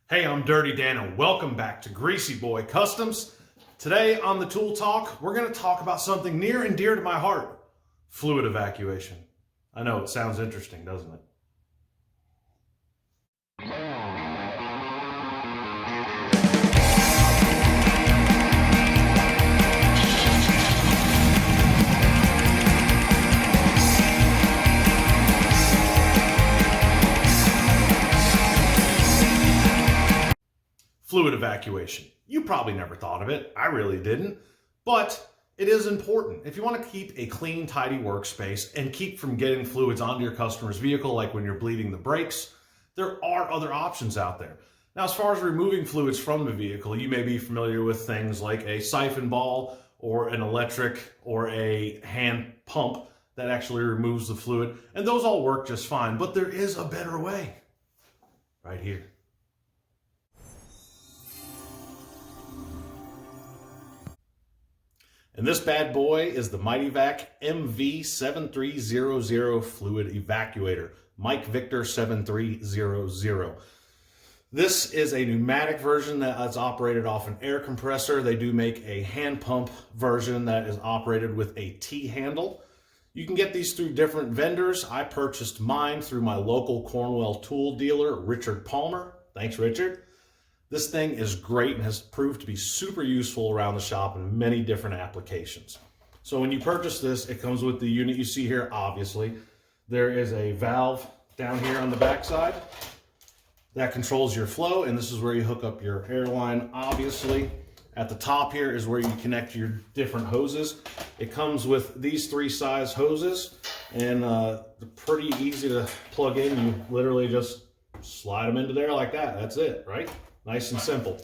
Hey, I'm Dirty Dan and welcome back to Greasy Boy Customs. Today on the Tool Talk, we're going to talk about something near and dear to my heart, fluid evacuation. I know, it sounds interesting, doesn't it? Fluid evacuation. You probably never thought of it. I really didn't. But it is important. If you want to keep a clean, tidy workspace and keep from getting fluids onto your customer's vehicle, like when you're bleeding the brakes, there are other options out there. Now, as far as removing fluids from the vehicle, you may be familiar with things like a siphon ball or an electric or a hand pump that actually removes the fluid. And those all work just fine, but there is a better way right here. And this bad boy is the MightyVac MV7300 Fluid Evacuator, Mike Victor 7300. This is a pneumatic version that is operated off an air compressor. They do make a hand pump version that is operated with a T-handle. You can get these through different vendors. I purchased mine through my local Cornwall tool dealer, Richard Palmer. Thanks, Richard. This thing is great and has proved to be super useful around the shop in many different applications. So when you purchase this, it comes with the unit you see here, obviously. There is a valve down here on the back side that controls your flow, and this is where you hook up your air line, obviously. At the top here is where you connect your different hoses. It comes with these three size hoses, and they're pretty easy to plug in. You literally just slide them into there like that. That's it, right? Nice and simple.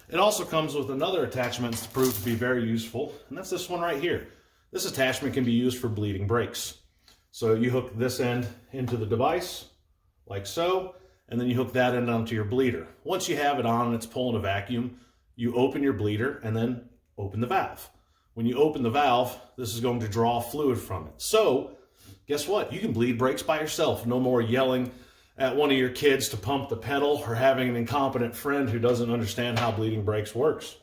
It also comes with another attachment that's proved to be very useful, and that's this one right here. This attachment can be used for bleeding brakes. So you hook this end into the device, like so, and then you hook that end onto your bleeder. Once you have it on and it's pulling a vacuum, you open your bleeder and then open the valve. When you open the valve, this is going to draw fluid from it. So guess what? You can bleed brakes by yourself. No more yelling at one of your kids to pump the pedal or having an incompetent friend who doesn't understand how bleeding brakes works.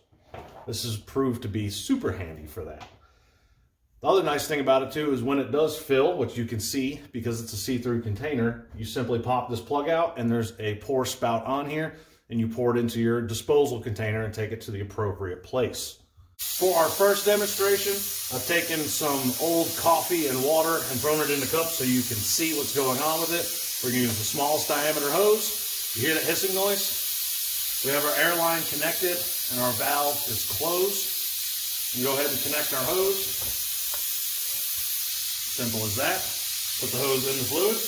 This has proved to be super handy for that. The other nice thing about it too is when it does fill, which you can see because it's a see-through container, you simply pop this plug out and there's a pour spout on here and you pour it into your disposal container and take it to the appropriate place. For our first demonstration, I've taken some old coffee and water and thrown it in the cup so you can see what's going on with it. We're going to use the smallest diameter hose. You hear the hissing noise? We have our air line connected and our valve is closed. You go ahead and connect our hose. Simple as that. Put the hose in the fluid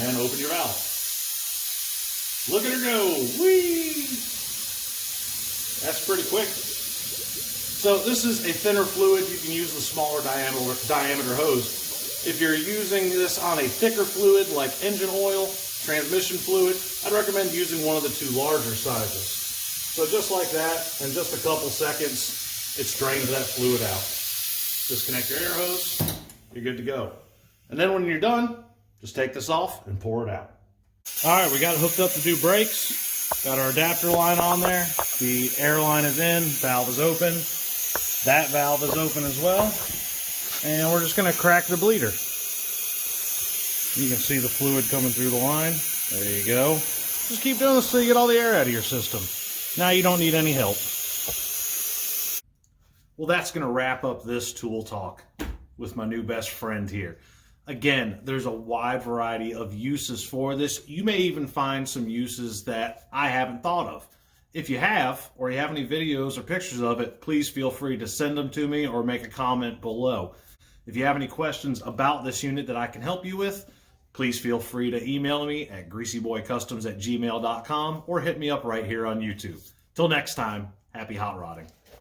and open your valve. Look at her go. Whee! That's pretty quick. So this is a thinner fluid. You can use the smaller diameter hose. If you're using this on a thicker fluid like engine oil, transmission fluid, I'd recommend using one of the two larger sizes. So just like that, in just a couple seconds, it's drained that fluid out. Disconnect your air hose, you're good to go. And then when you're done, just take this off and pour it out. All right, we got it hooked up to do brakes. Got our adapter line on there. The air line is in, valve is open. That valve is open as well. And we're just going to crack the bleeder. You can see the fluid coming through the line. There you go. Just keep doing this till you get all the air out of your system. Now you don't need any help. Well, that's going to wrap up this tool talk with my new best friend here. Again, there's a wide variety of uses for this. You may even find some uses that I haven't thought of. If you have, or you have any videos or pictures of it, please feel free to send them to me or make a comment below. If you have any questions about this unit that I can help you with, please feel free to email me at greasyboycustoms@gmail.com or hit me up right here on YouTube. Till next time, happy hot rodding.